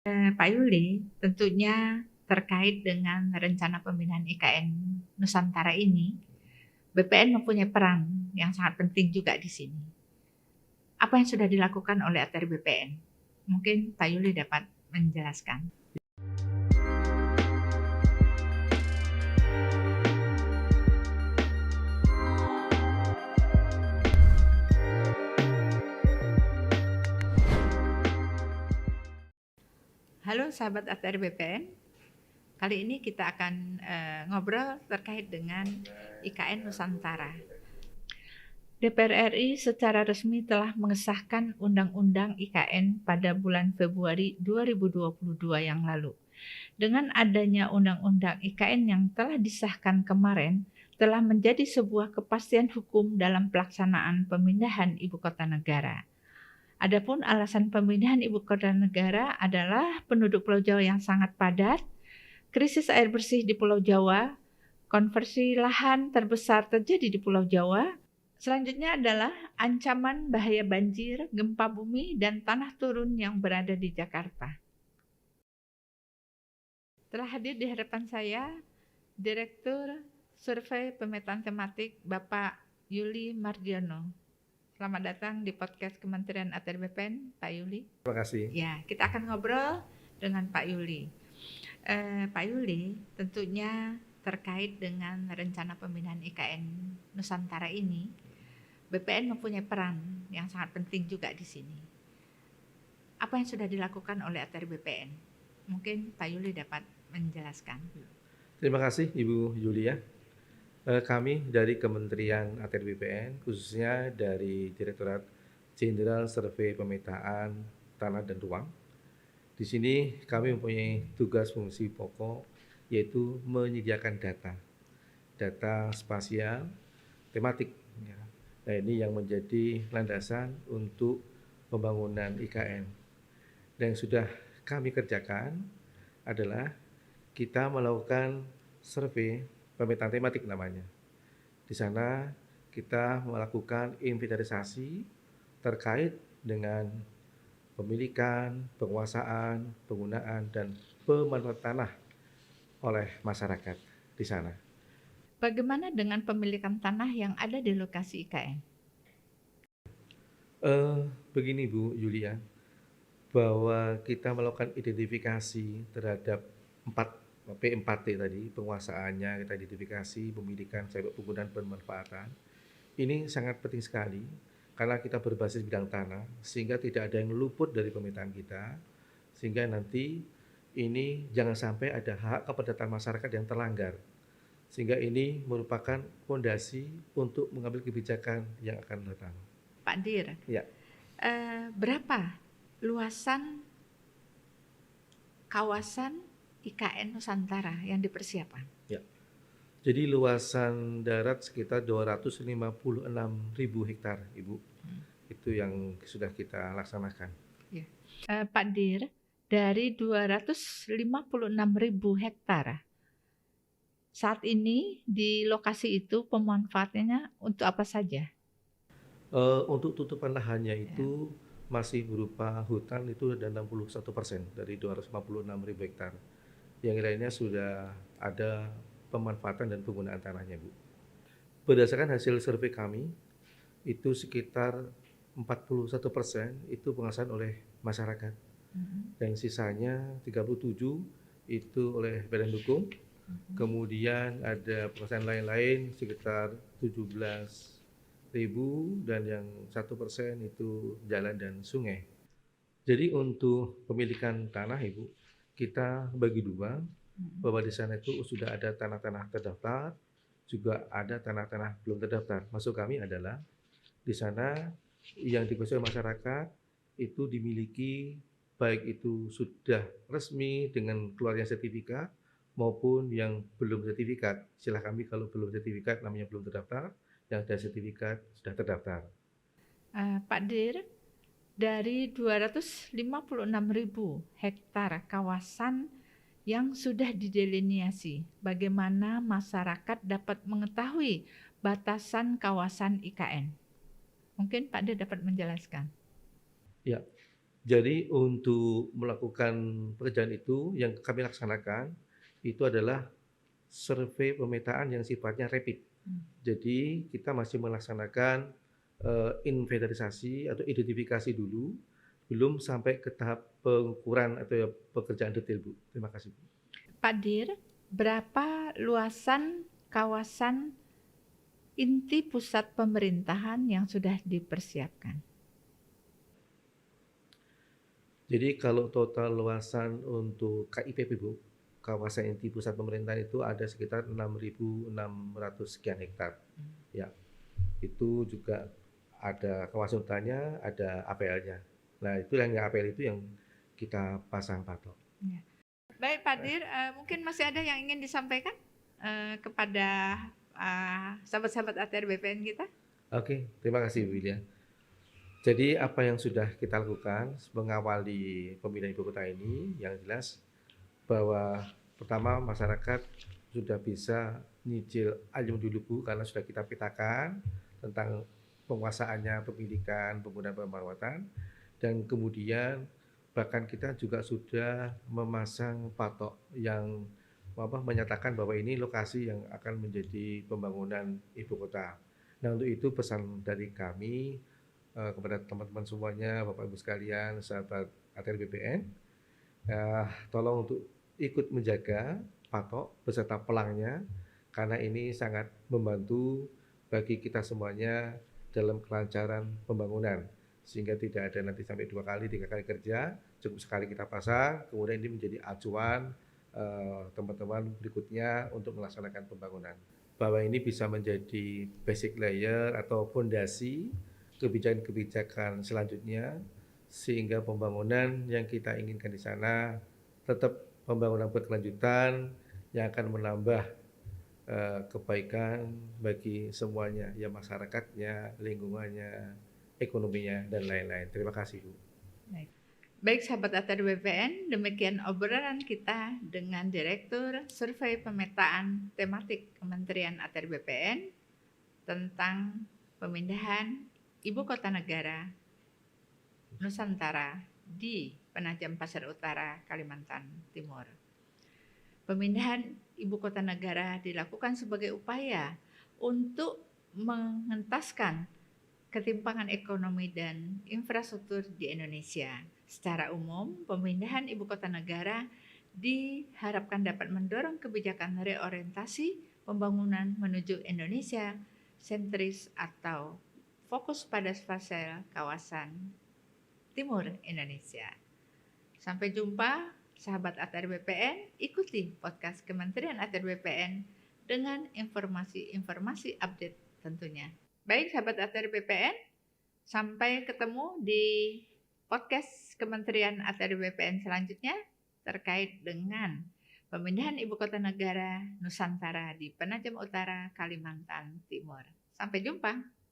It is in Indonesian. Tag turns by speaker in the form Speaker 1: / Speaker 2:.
Speaker 1: Pak Yuli, tentunya terkait dengan rencana pembinaan IKN Nusantara ini, BPN mempunyai peran yang sangat penting juga di sini. Apa yang sudah dilakukan oleh ATR BPN? Mungkin Pak Yuli dapat menjelaskan. Halo sahabat ATR BPN, kali ini kita akan ngobrol terkait dengan IKN Nusantara. DPR RI secara resmi telah mengesahkan Undang-Undang IKN pada bulan Februari 2022 yang lalu. Dengan adanya Undang-Undang IKN yang telah disahkan kemarin, telah menjadi sebuah kepastian hukum dalam pelaksanaan pemindahan ibu kota negara. Adapun alasan pemindahan ibu kota negara adalah penduduk Pulau Jawa yang sangat padat, krisis air bersih di Pulau Jawa, konversi lahan terbesar terjadi di Pulau Jawa. Selanjutnya adalah ancaman bahaya banjir, gempa bumi, dan tanah turun yang berada di Jakarta. Telah hadir di hadapan saya Direktur Survei Pemetaan Tematik Bapak Yuli Mardiono. Selamat datang di podcast Kementerian ATR BPN, Pak Yuli.
Speaker 2: Terima kasih.
Speaker 1: Ya, kita akan ngobrol dengan Pak Yuli. Pak Yuli, tentunya terkait dengan rencana pembinaan IKN Nusantara ini, BPN mempunyai peran yang sangat penting juga di sini. Apa yang sudah dilakukan oleh ATR BPN? Mungkin Pak Yuli dapat menjelaskan.
Speaker 2: Terima kasih Ibu Yulia. Kami dari Kementerian ATR BPN, khususnya dari Direktorat Jenderal Survei Pemetaan Tanah dan Ruang. Di sini kami mempunyai tugas fungsi pokok, yaitu menyediakan data spasial, tematik. Nah, ini yang menjadi landasan untuk pembangunan IKN. Dan yang sudah kami kerjakan adalah kita melakukan survei pemetaan tematik namanya. Di sana kita melakukan inventarisasi terkait dengan pemilikan, penguasaan, penggunaan, dan pemanfaatan tanah oleh masyarakat di sana.
Speaker 1: Bagaimana dengan pemilikan tanah yang ada di lokasi IKN?
Speaker 2: Begini Bu Yulia, bahwa kita melakukan identifikasi terhadap P4T tadi, penguasaannya kita identifikasi, pemilikan, sampai penggunaan pemanfaatan. Ini sangat penting sekali karena kita berbasis bidang tanah, sehingga tidak ada yang luput dari pemetaan kita, sehingga nanti ini jangan sampai ada hak kepedataan masyarakat yang terlanggar. Sehingga ini merupakan fondasi untuk mengambil kebijakan yang akan datang.
Speaker 1: Pak Dir,
Speaker 2: Ya.
Speaker 1: Berapa luasan kawasan IKN Nusantara yang dipersiapkan?
Speaker 2: Ya. Jadi luasan darat sekitar 256.000 hektar, Ibu. Itu yang sudah kita laksanakan.
Speaker 1: Ya. Pak Dir, dari 256.000 hektar, saat ini di lokasi itu pemanfaatannya untuk apa saja?
Speaker 2: Untuk tutupan lahannya itu masih berupa hutan, itu ada 61% dari 256.000 hektar. Yang lainnya sudah ada pemanfaatan dan penggunaan tanahnya, Bu. Berdasarkan hasil survei kami, itu sekitar 41% itu penguasaan oleh masyarakat. Dan sisanya 37 itu oleh badan hukum. Kemudian ada penguasaan lain-lain sekitar 17.000, dan yang 1% itu jalan dan sungai. Jadi untuk pemilikan tanah, Ibu, kita bagi dua, bahwa di sana itu sudah ada tanah-tanah terdaftar, juga ada tanah-tanah belum terdaftar. Maksud kami adalah di sana yang dikuasai masyarakat itu dimiliki, baik itu sudah resmi dengan keluarnya sertifikat maupun yang belum sertifikat. Istilah kami kalau belum sertifikat namanya belum terdaftar, yang ada sertifikat sudah terdaftar.
Speaker 1: Pak Dir, dari 256.000 hektar kawasan yang sudah didelineasi, bagaimana masyarakat dapat mengetahui batasan kawasan IKN? Mungkin Pak Dir dapat menjelaskan.
Speaker 2: Ya, Jadi untuk melakukan pekerjaan itu yang kami laksanakan itu adalah survei pemetaan yang sifatnya rapid. Jadi kita masih melaksanakan inventarisasi atau identifikasi dulu, belum sampai ke tahap pengukuran atau ya pekerjaan detail, Bu. Terima kasih, Bu.
Speaker 1: Pak Dir, berapa luasan kawasan inti pusat pemerintahan yang sudah dipersiapkan?
Speaker 2: Jadi kalau total luasan untuk KIPP, Bu, kawasan inti pusat pemerintahan itu ada sekitar 6.600 sekian hektar. Ya, itu juga ada kawasan hutannya, ada APL-nya. Nah, itu yang APL itu yang kita pasang patok.
Speaker 1: Ya. Baik Pak Dir, mungkin masih ada yang ingin disampaikan kepada sahabat-sahabat ATR BPN kita?
Speaker 2: Oke, terima kasih Bu Wilya. Jadi apa yang sudah kita lakukan mengawali pemindahan ibu kota ini, yang jelas bahwa pertama masyarakat sudah bisa nyicil ayam dulu Bu, karena sudah kita petakan tentang penguasaannya, pemilikan, penggunaan perawatan, dan kemudian bahkan kita juga sudah memasang patok yang menyatakan bahwa ini lokasi yang akan menjadi pembangunan ibu kota. Nah, untuk itu pesan dari kami kepada teman-teman semuanya, Bapak Ibu sekalian, sahabat ATR BPN, tolong untuk ikut menjaga patok beserta pelangnya, karena ini sangat membantu bagi kita semuanya dalam kelancaran pembangunan, sehingga tidak ada nanti sampai 2 kali, 3 kali kerja, cukup sekali kita pasang, kemudian ini menjadi acuan teman-teman berikutnya untuk melaksanakan pembangunan. Bahwa ini bisa menjadi basic layer atau fondasi kebijakan-kebijakan selanjutnya, sehingga pembangunan yang kita inginkan di sana tetap pembangunan berkelanjutan yang akan menambah kebaikan bagi semuanya, ya masyarakatnya, lingkungannya, ekonominya, dan lain-lain. Terima kasih, Bu.
Speaker 1: Baik sahabat ATR BPN, demikian obrolan kita dengan Direktur Survei Pemetaan Tematik Kementerian ATR BPN tentang pemindahan Ibu Kota Negara Nusantara di Penajam Pasir Utara, Kalimantan Timur. Pemindahan Ibu Kota Negara dilakukan sebagai upaya untuk mengentaskan ketimpangan ekonomi dan infrastruktur di Indonesia. Secara umum, pemindahan Ibu Kota Negara diharapkan dapat mendorong kebijakan reorientasi pembangunan menuju Indonesia sentris atau fokus pada spasial kawasan Timur Indonesia. Sampai jumpa sahabat ATR BPN, ikuti podcast Kementerian ATR BPN dengan informasi-informasi update tentunya. Baik sahabat ATR BPN, sampai ketemu di podcast Kementerian ATR BPN selanjutnya terkait dengan pemindahan Ibu Kota Negara Nusantara di Penajam Utara, Kalimantan Timur. Sampai jumpa.